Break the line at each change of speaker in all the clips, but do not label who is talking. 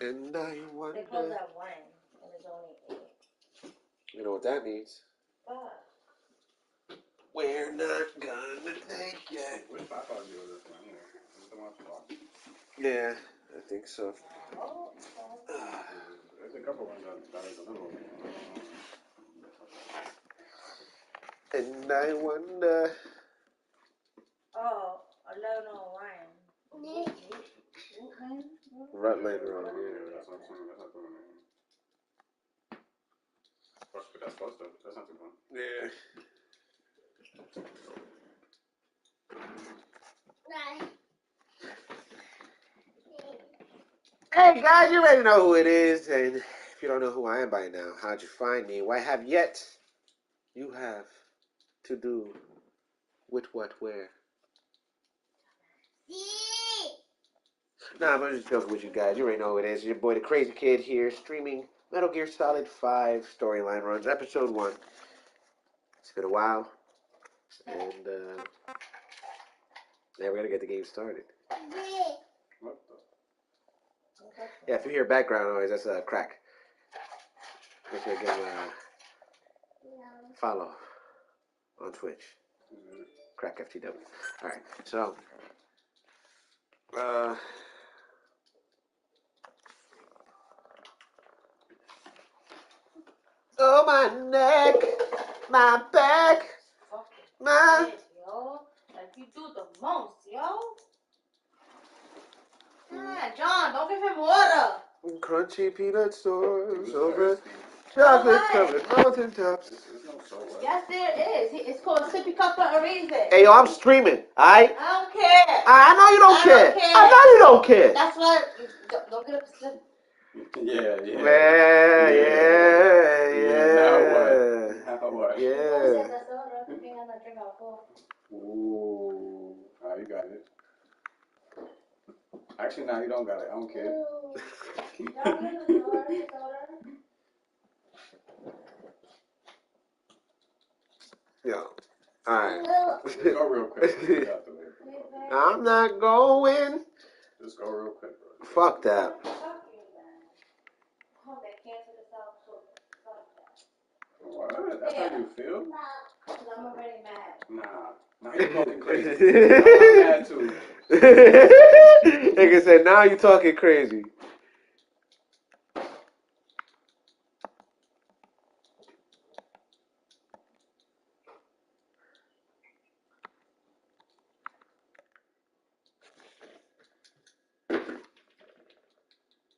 And I wonder.
They close at 1, and it's only 8.
You know what that means?
What?
We're not gonna take it.
Which Papa deal with this one? Is the one to watch?
Yeah, I think so.
Oh,
There's a couple ones that is a little.
And I wonder.
oh, 11:01.
Rutland Road,
Yeah,
yeah.
that's what I'm saying. That's not the one. That's close though. That's not too fun.
Yeah. Hey guys, you already know who it is, and if you don't know who I am by now, how'd you find me? Why have yet? You have to do with what, where? Nah, I'm just joking with you guys. You already know who it is. Your boy, the Crazy Kid here, streaming Metal Gear Solid 5 storyline runs, Episode 1. It's been a while, and yeah, we're gonna get the game started.
What the?
Yeah, if you hear background noise, that's a crack. Make sure you give him a follow on Twitch. Crack FTW. Alright, so oh, my neck, my back, my...
Shit, yo. Like, you do the most, yo. Yeah, John, don't give him water.
Crunchy peanut stores over chocolate covered mountain tops.
Yes, there is. It's called Sippy Cup for a reason.
Hey, yo, I'm streaming, alright?
I don't care.
I know you don't care. I know you don't care.
That's why. Don't get upset.
Yeah. Now what?
Yeah.
Ooh. Ah, you got it. Actually, no, you don't got it. I don't care.
Yo. Alright.
Just go real quick.
I'm not going.
Just go real quick, bro.
Fuck that.
What? That's how you feel?
Because I'm already mad.
Nah. Now you're talking crazy. I'm mad too.
Nigga said, now you talking crazy.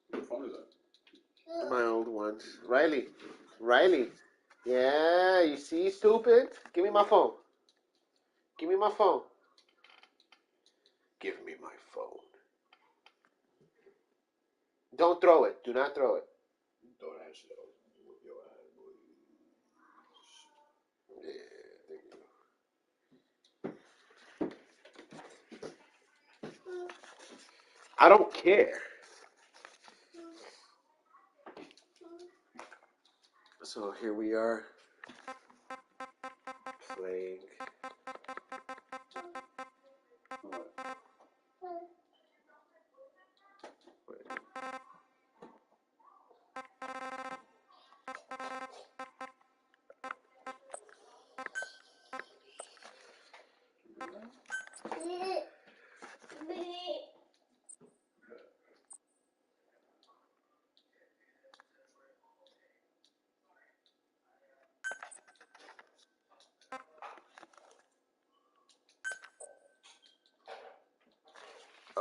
What phone is that?
My old ones. Riley. Yeah, you see, stupid? Give me my phone. Give me my phone. Give me my phone. Don't throw it. Do not throw it.
Don't answer that. Whip your ass, boy.
Yeah, thank you. I don't care. So here we are. Playing.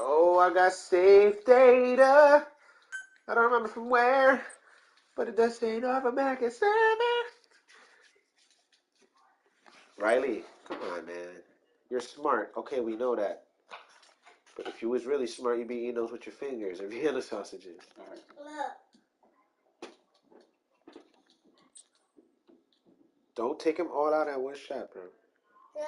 Oh, I got saved data. I don't remember from where, but it does say North American server. Riley, come on, man. You're smart. Okay, we know that. But if you was really smart, you'd be eating those with your fingers and Vienna sausages. Don't take them all out at one shot, bro.
Yeah.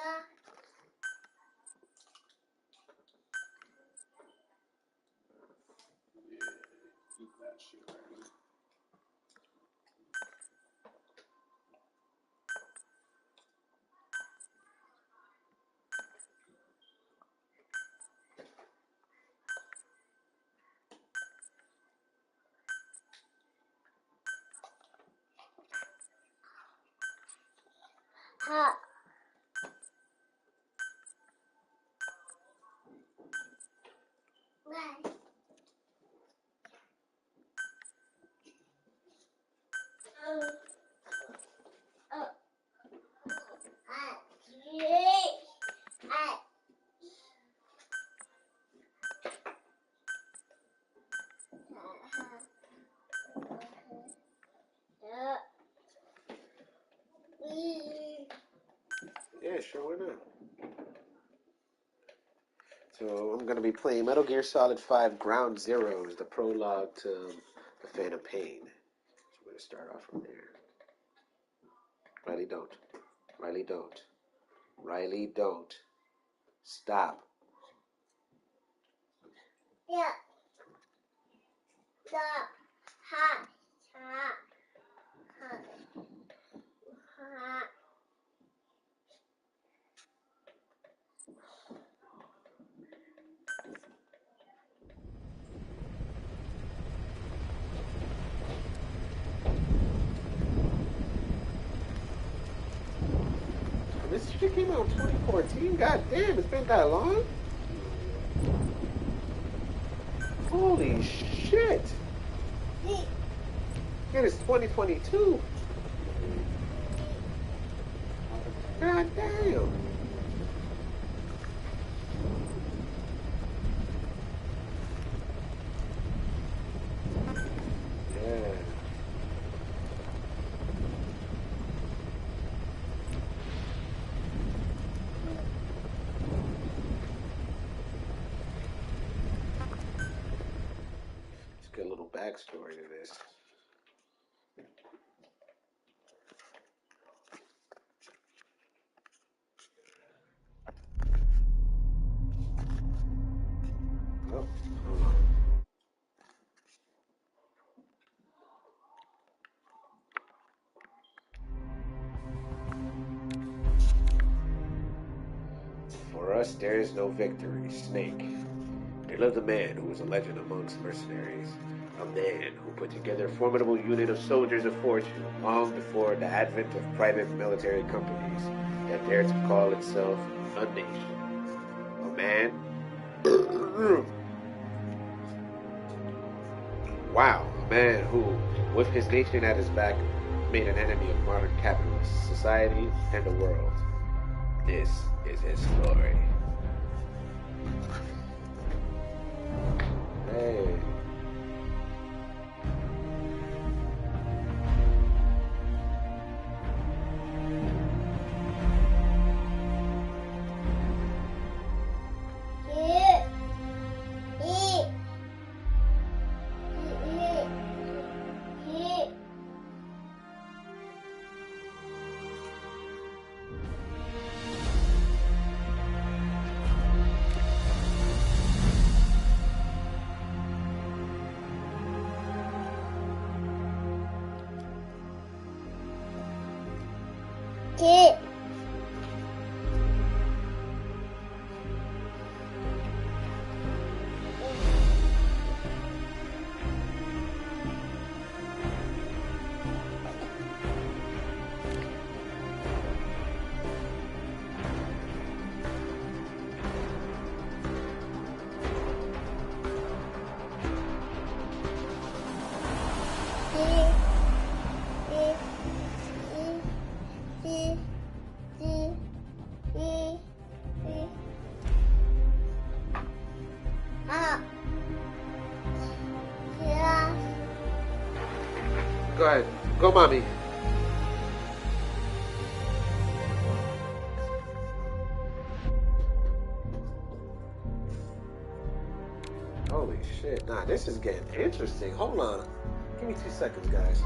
Eat that shit right now.
Yeah, sure, why not? So I'm going to be playing Metal Gear Solid 5 Ground Zeroes, the prologue to The Phantom Pain. So we're going to start off from there. Riley, don't. Riley, don't. Riley, don't. Stop.
Yeah. Stop. Ha. Ha. Ha. Ha.
This shit came out in 2014? God damn, it's been that long? Holy shit! Yeah, it's 2022. God damn. Yeah. Let's get a little backstory to this. Oh, hold on. For us, there is no victory. Snake. There lived a man who was a legend amongst mercenaries. A man who put together a formidable unit of soldiers of fortune long before the advent of private military companies that dared to call itself a nation. A man... Wow. A man who, with his nation at his back, made an enemy of modern capitalist society and the world. This is his story. Hey. Go ahead. Go, mommy. Holy shit. Nah, this is getting interesting. Hold on. Give me 2 seconds, guys.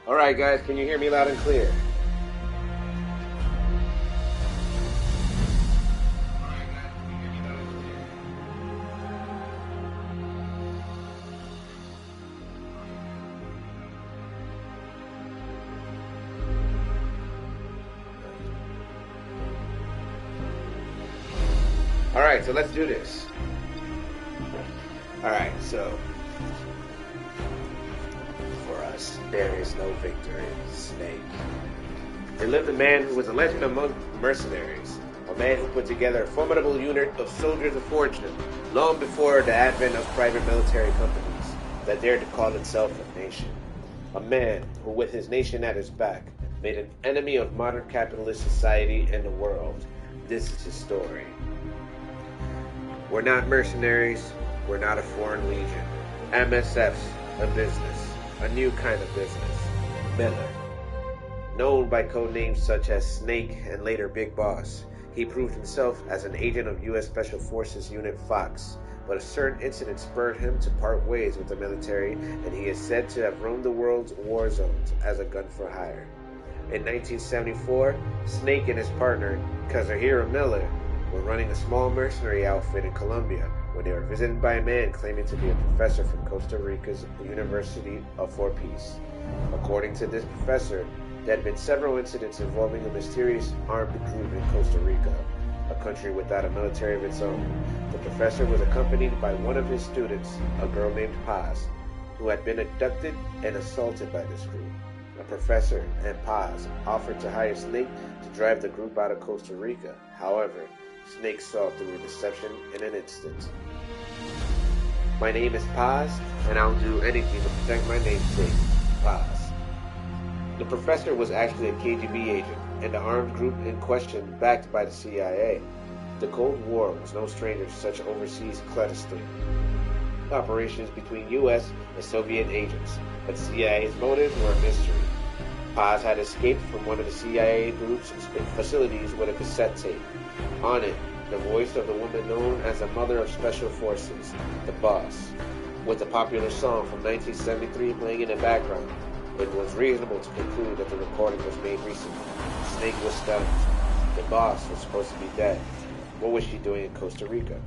Alright guys, can you hear me loud and clear? Alright, so let's do this. Alright, so for us, there is no victory. Snake. There lived a man who was a legend among mercenaries, a man who put together a formidable unit of soldiers of fortune long before the advent of private military companies that dared to call itself a nation. A man who, with his nation at his back, made an enemy of modern capitalist society and the world. This is his story. We're not mercenaries, we're not a foreign legion. MSF's a business, a new kind of business. Miller. Known by code names such as Snake and later Big Boss, he proved himself as an agent of U.S. Special Forces Unit Fox, but a certain incident spurred him to part ways with the military, and he is said to have roamed the world's war zones as a gun for hire. In 1974, Snake and his partner, Kazuhiro Miller, were running a small mercenary outfit in Colombia when they were visited by a man claiming to be a professor from Costa Rica's University for Peace. According to this professor, there had been several incidents involving a mysterious armed group in Costa Rica, a country without a military of its own. The professor was accompanied by one of his students, a girl named Paz, who had been abducted and assaulted by this group. The professor and Paz offered to hire Snake to drive the group out of Costa Rica. However, Snake saw through the deception in an instant. My name is Paz, and I'll do anything to protect my namesake, Paz. The professor was actually a KGB agent, and the armed group in question backed by the CIA. The Cold War was no stranger to such overseas clandestine operations between U.S. and Soviet agents, but CIA's motives were a mystery. Paz had escaped from one of the CIA group's facilities with a cassette tape. On it, the voice of the woman known as the Mother of Special Forces, the Boss. With the popular song from 1973 playing in the background, it was reasonable to conclude that the recording was made recently. Snake was stunned. The Boss was supposed to be dead. What was she doing in Costa Rica?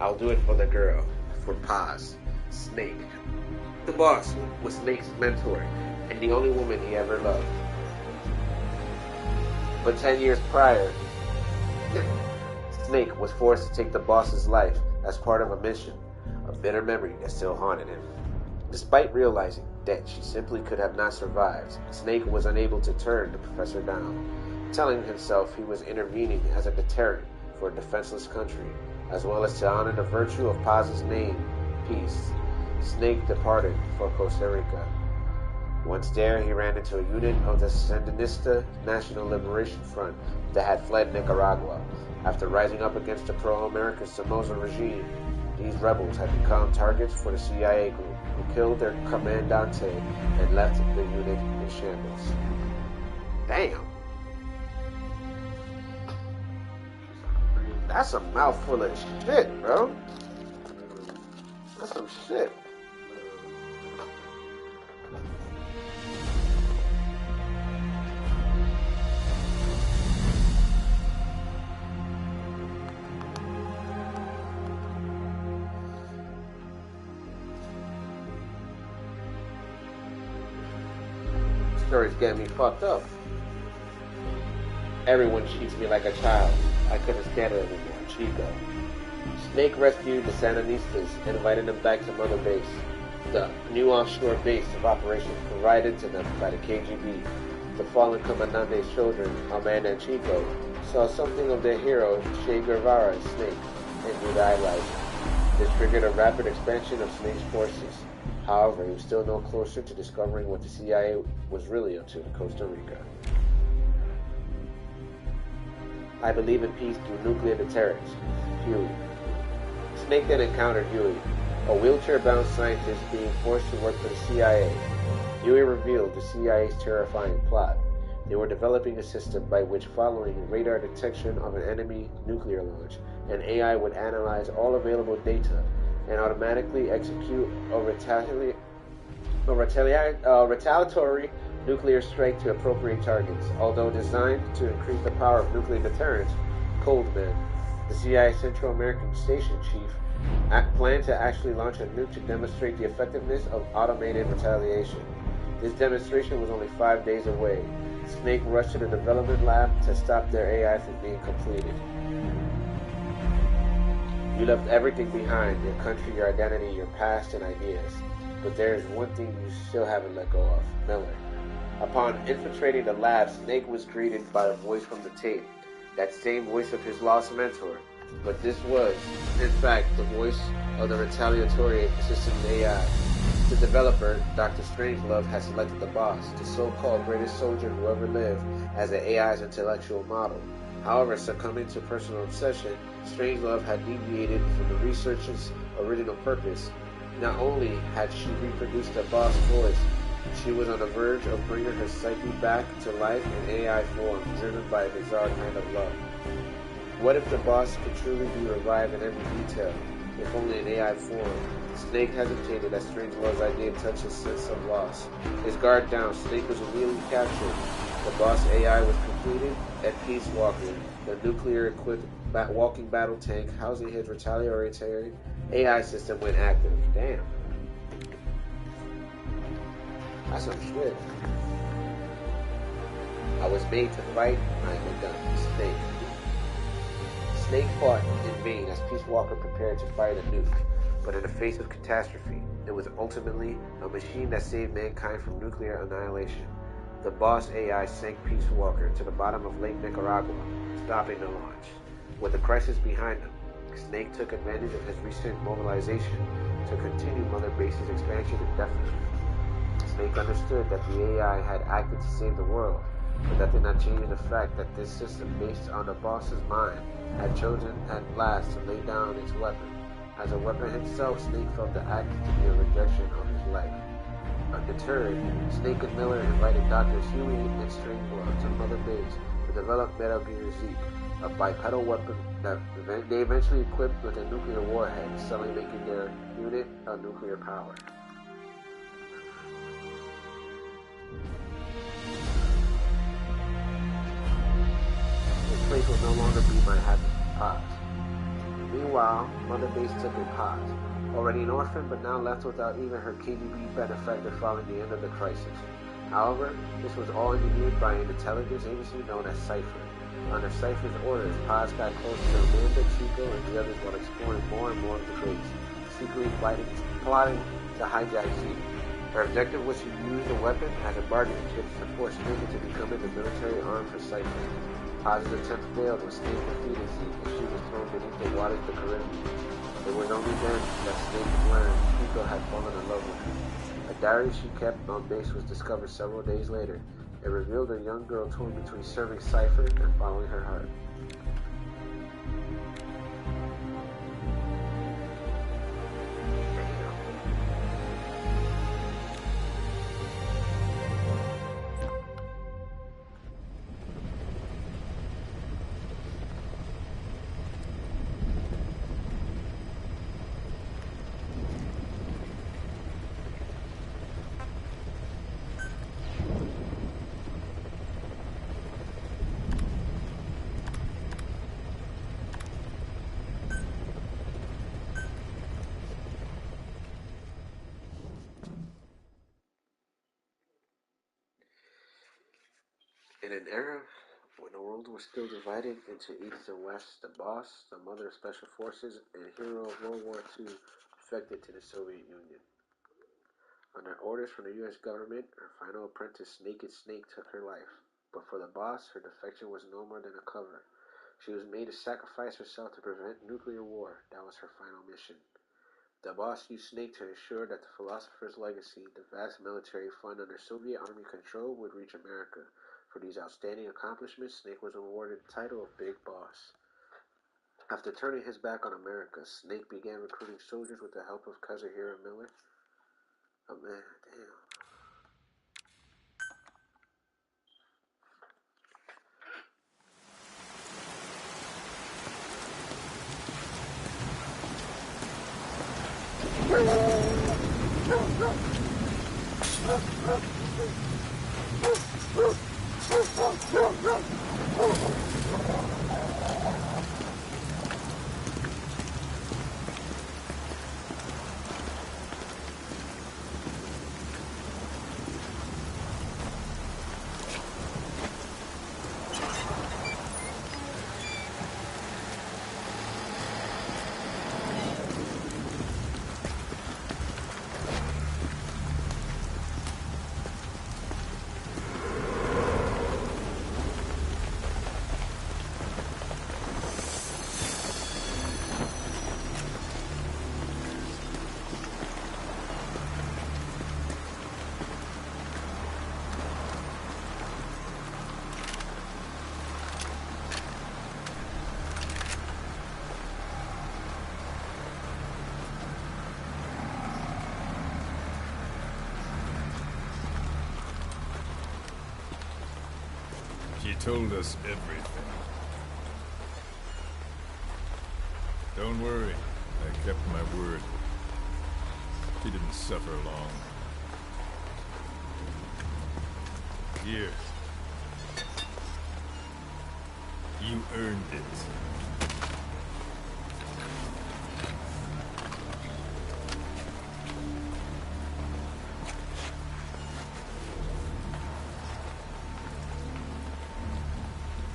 I'll do it for the girl, for Paz, Snake. The Boss was Snake's mentor, and the only woman he ever loved. But 10 years prior, Snake was forced to take the Boss's life as part of a mission, a bitter memory that still haunted him. Despite realizing that she simply could have not survived, Snake was unable to turn the professor down, telling himself he was intervening as a deterrent for a defenseless country, as well as to honor the virtue of Paz's name, peace. Snake departed for Costa Rica. Once there, he ran into a unit of the Sandinista National Liberation Front that had fled Nicaragua. After rising up against the pro-American Somoza regime, these rebels had become targets for the CIA group, who killed their commandante and left the unit in shambles. Damn. That's a mouthful of shit, bro. That's some shit. Story's getting me fucked up. Everyone treats me like a child. I couldn't stand it anymore. Chico. Snake rescued the Sandinistas and invited them back to Mother Base, the new offshore base of operations provided to them by the KGB. The fallen Commandante's children, Amanda and Chico, saw something of their hero, Che Guevara, Snake, and would idolize him. This triggered a rapid expansion of Snake's forces. However, he was still no closer to discovering what the CIA was really up to in Costa Rica. I believe in peace through nuclear deterrence. Huey. Snake then encountered Huey, a wheelchair-bound scientist being forced to work for the CIA. Huey revealed the CIA's terrifying plot. They were developing a system by which, following radar detection of an enemy nuclear launch, an AI would analyze all available data and automatically execute a retaliatory nuclear strike to appropriate targets. Although designed to increase the power of nuclear deterrence, Coldman, the CIA Central American Station chief, planned to actually launch a nuke to demonstrate the effectiveness of automated retaliation. This demonstration was only 5 days away. Snake rushed to the development lab to stop their AI from being completed. You left everything behind, your country, your identity, your past, and ideas. But there is one thing you still haven't let go of, Miller. Upon infiltrating the lab, Snake was greeted by a voice from the tape, that same voice of his lost mentor. But this was, in fact, the voice of the retaliatory system AI. The developer, Dr. Strangelove, had selected the boss, the so-called greatest soldier who ever lived, as the AI's intellectual model. However, succumbing to personal obsession, Strangelove had deviated from the researcher's original purpose. Not only had she reproduced the boss' voice, she was on the verge of bringing her psyche back to life in AI form, driven by a bizarre kind of love. What if the boss could truly be revived in every detail, if only in AI form? Snake hesitated as Strangelove's idea touched his sense of loss. His guard down, Snake was immediately captured. The boss AI was completed, and Peace Walker, the nuclear-equipped walking battle tank housing his retaliatory AI system, went active. Damn. That's some shit. I was made to fight, I am done. Snake. Snake fought in vain as Peace Walker prepared to fire the nuke, but in the face of catastrophe, it was ultimately a machine that saved mankind from nuclear annihilation. The boss AI sank Peace Walker to the bottom of Lake Nicaragua, stopping the launch. With the crisis behind him, Snake took advantage of his recent mobilization to continue Mother Base's expansion indefinitely. Snake understood that the AI had acted to save the world, but that did not change the fact that this system, based on the boss's mind, had chosen at last to lay down its weapon. As a weapon himself, Snake felt the act to be a rejection of his life. Undeterred, Snake and Miller invited Drs. Huey and Strangelove to Mother Base to develop Metal Gear Z, a bipedal weapon that they eventually equipped with a nuclear warhead, suddenly making their unit a nuclear power. This place will no longer be my happy pause. Meanwhile, Mother Base took a pause. Already an orphan, but now left without even her KGB benefactor following the end of the crisis. However, this was all engineered by an intelligence agency known as Cypher. Under Cypher's orders, Paz got close to Amanda, Chico, and the others while exploring more and more of the base, secretly plotting to hijack Z. Her objective was to use the weapon as a bargaining chip to force Snake into becoming the military arm for Cypher. Paz's attempt failed when Snake defeated Z, and she was thrown beneath the waters of the Caribbean. It was only then that Snake learned Chico had fallen in love with her. A diary she kept on base was discovered several days later. It revealed a young girl torn between serving Cypher and following her heart. In an era when the world was still divided into East and West, the boss, the mother of special forces, and hero of World War II defected to the Soviet Union. Under orders from the U.S. government, her final apprentice, Naked Snake, took her life. But for the boss, her defection was no more than a cover. She was made to sacrifice herself to prevent nuclear war. That was her final mission. The boss used Snake to ensure that the philosopher's legacy, the vast military fund under Soviet Army control, would reach America. For these outstanding accomplishments, Snake was awarded the title of Big Boss. After turning his back on America, Snake began recruiting soldiers with the help of Kazuhiro Miller. Oh man, damn.
She told us everything. Don't worry, I kept my word. She didn't suffer long. Here. You earned it.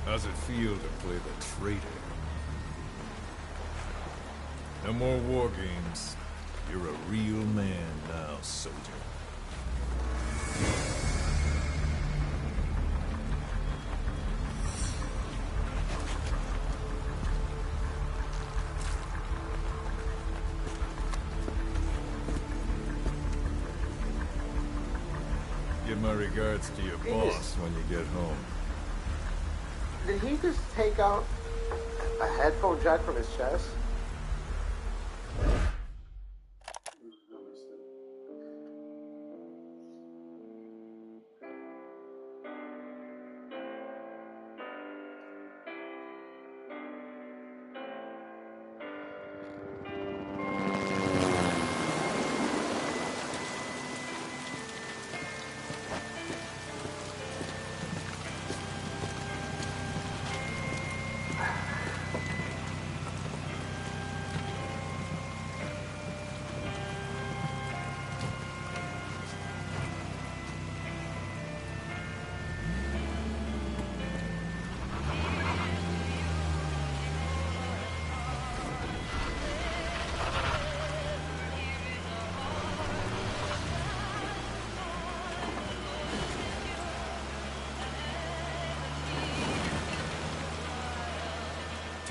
How's it feel to play the traitor? No more war games. You're a real man now, soldier. Give my regards to your boss when you get home.
Did he just take out a headphone jack from his chest?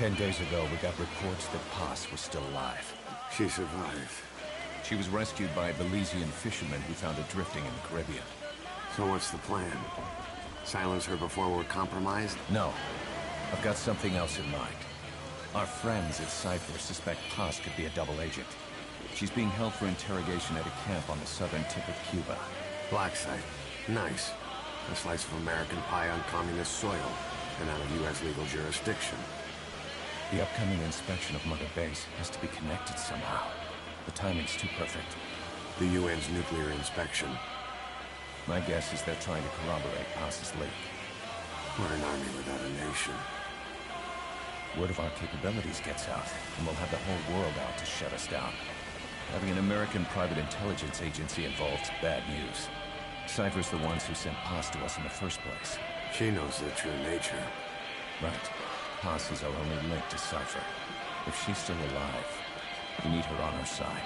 Ten days ago, we got reports that Paz was still alive.
She survived.
She was rescued by Belizean fishermen who found her drifting in the Caribbean.
So what's the plan? Silence her before we're compromised?
No. I've got something else in mind. Our friends at Cypher suspect Paz could be a double agent. She's being held for interrogation at a camp on the southern tip of Cuba.
Black site. Nice. A slice of American pie on communist soil, and out of U.S. legal jurisdiction.
The upcoming inspection of Mother Base has to be connected somehow. The timing's too perfect.
The UN's nuclear inspection.
My guess is they're trying to corroborate Paz's leak.
We're an army without a nation.
Word of our capabilities gets out, and we'll have the whole world out to shut us down. Having an American private intelligence agency involved's bad news. Cypher's the ones who sent Paz to us in the first place.
She knows their true nature.
Right. Paz is our only link to Cypher. If she's still alive, we need her on our side.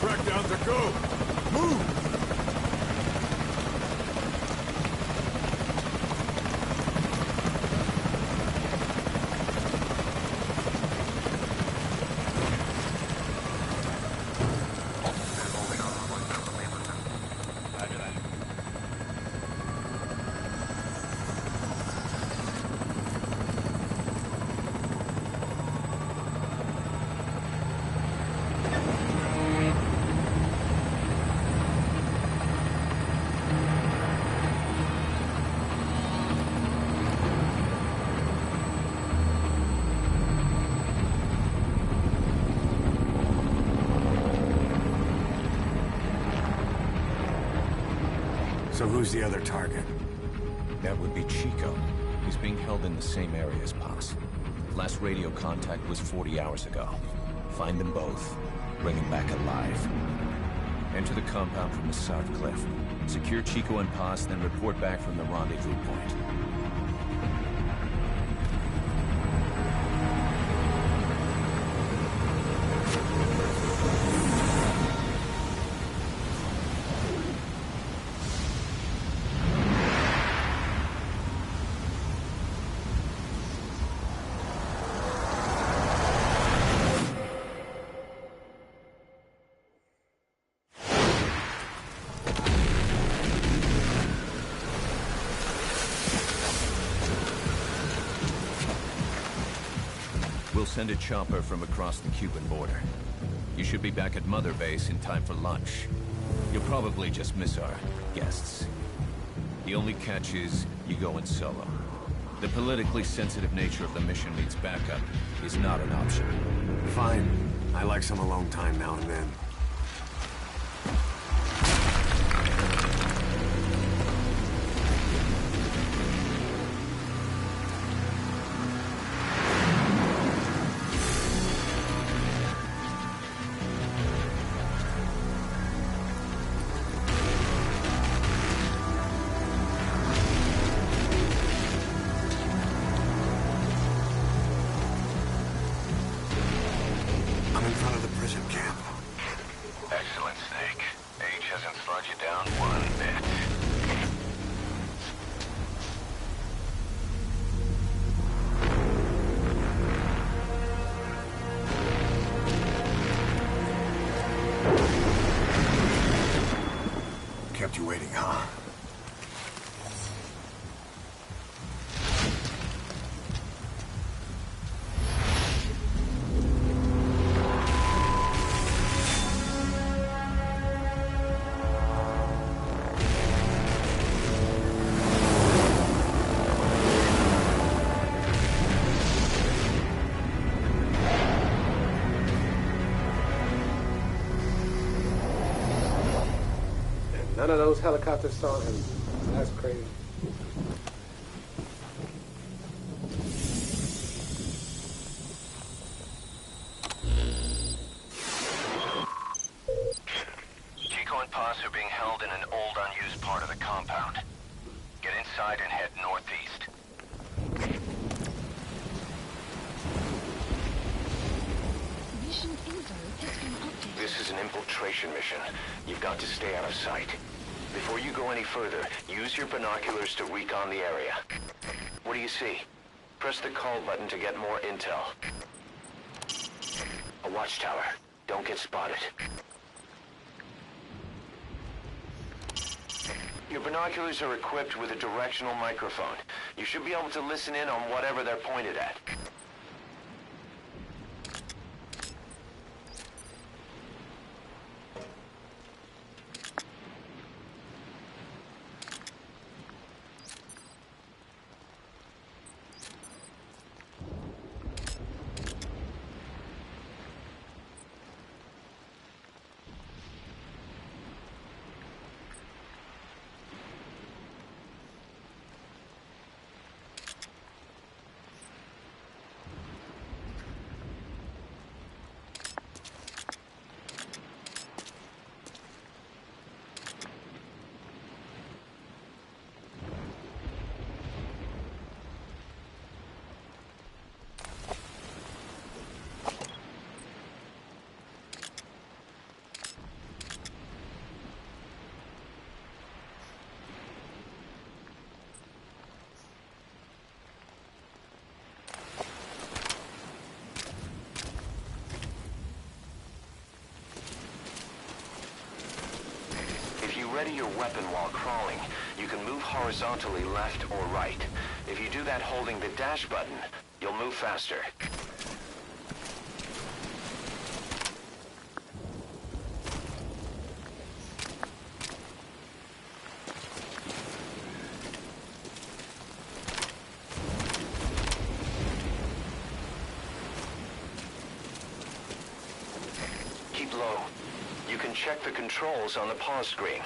crackdowns a go! Move!
So who's the other target?
That would be Chico. He's being held in the same area as Paz. Last radio contact was 40 hours ago. Find them both. Bring him back alive. Enter the compound from the south cliff. Secure Chico and Paz, then report back from the rendezvous point. We'll send a chopper from across the Cuban border. You should be back at Mother Base in time for lunch. You'll probably just miss our guests. The only catch is you go in solo. The politically sensitive nature of the mission needs backup is not an option.
Fine. I like some alone time now and then. I'm in front of the prison camp.
Excellent, Snake. Age hasn't slowed you down one bit.
Kept you waiting, huh?
None of those helicopters saw him. That's crazy.
Chico and Paz are being held in an old unused part of the compound. Get inside and head northeast.
Mission info has been updated.
This is an infiltration mission. You've got to stay out of sight. Before you go any further, use your binoculars to recon the area. What do you see? Press the call button to get more intel. A watchtower. Don't get spotted. Your binoculars are equipped with a directional microphone. You should be able to listen in on whatever they're pointed at.
steady your weapon while crawling, you can move horizontally left or right. If you do that holding the dash button, you'll move faster. Keep low. You can check the controls on the pause screen.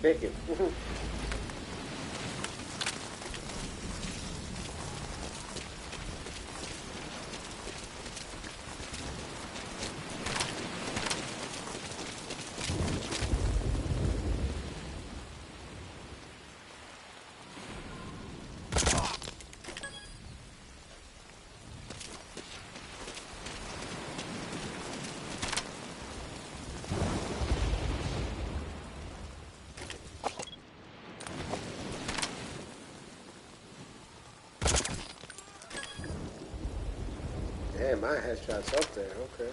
Bacon. Damn, my headshot's up there. Okay.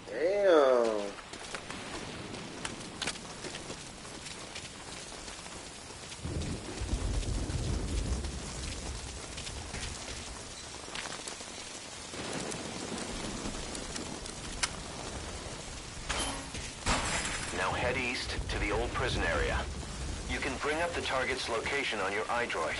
Damn.
Now head east to the old prison area. You can bring up the target's location on your iDroid.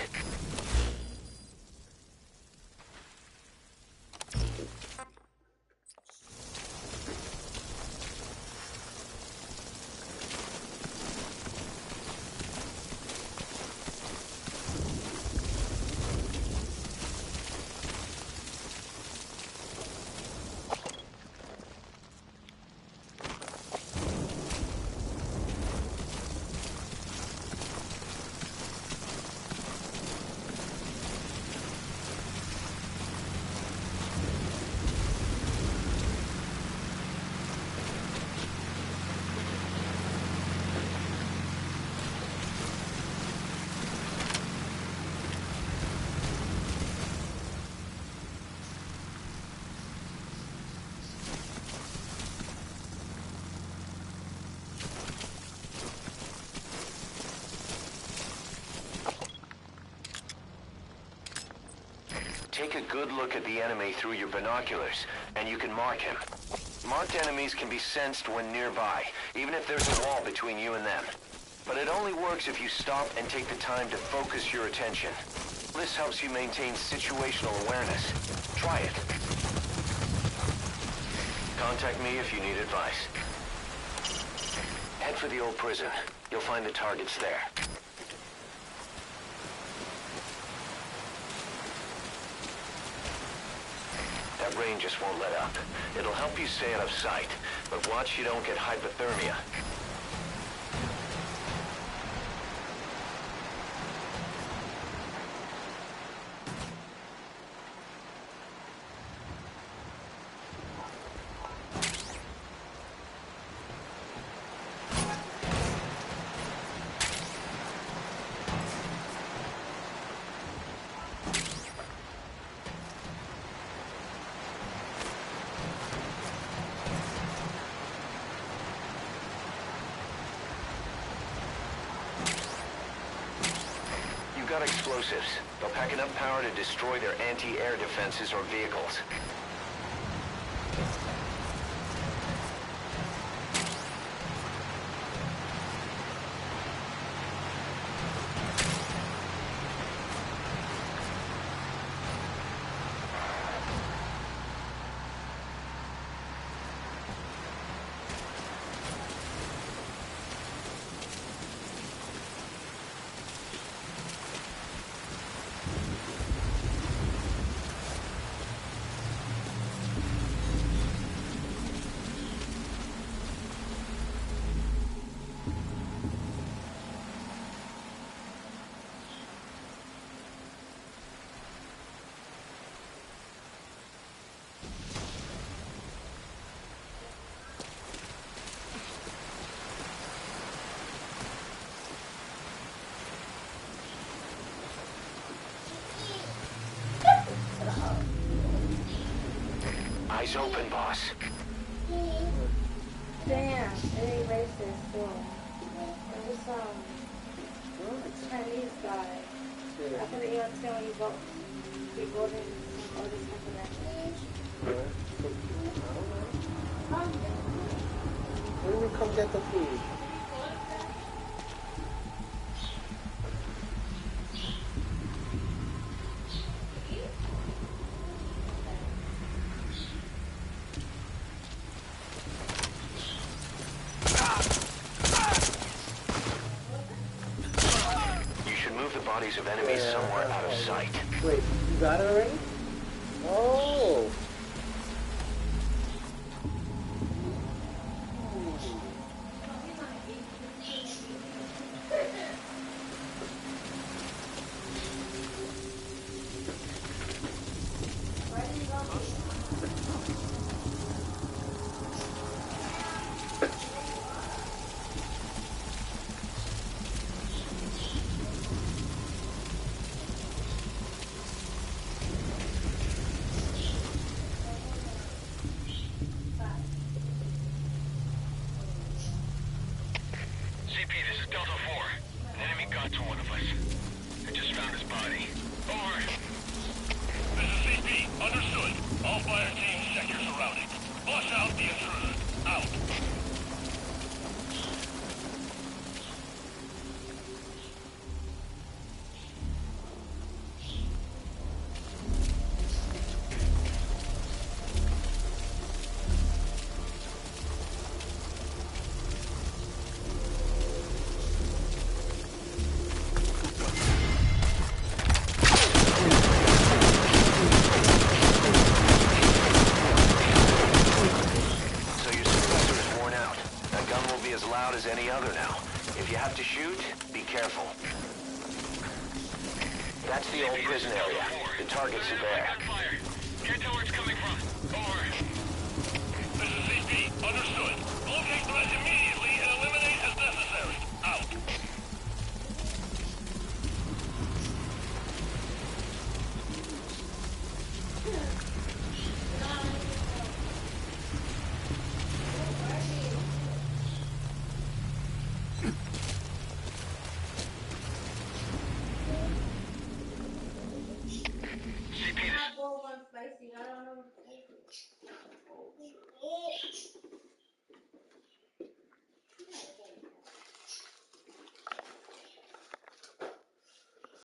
Take a good look at the enemy through your binoculars, and you can mark him. Marked enemies can be sensed when nearby, even if there's a wall between you and them. But it only works if you stop and take the time to focus your attention. This helps you maintain situational awareness. Try it. Contact me if you need advice. Head for the old prison. You'll find the targets there. That rain just won't let up. It'll help you stay out of sight, but watch you don't get hypothermia. Got explosives. They'll pack enough power to destroy their anti-air defenses or vehicles. is open, boss.
Damn, it ain't racist, so. There's some Chinese guy. I couldn't understand when you vote. You voted or this happened.
When do we come get the food?
Bodies of enemies somewhere out of sight.
Wait, you got it already? Oh!
As any other now. If you have to shoot, be careful. That's the old prison area. The targets are there.
Can't tell where it's coming from. Over. This is CP. Understood. Locate threat immediately and eliminate as necessary. Out.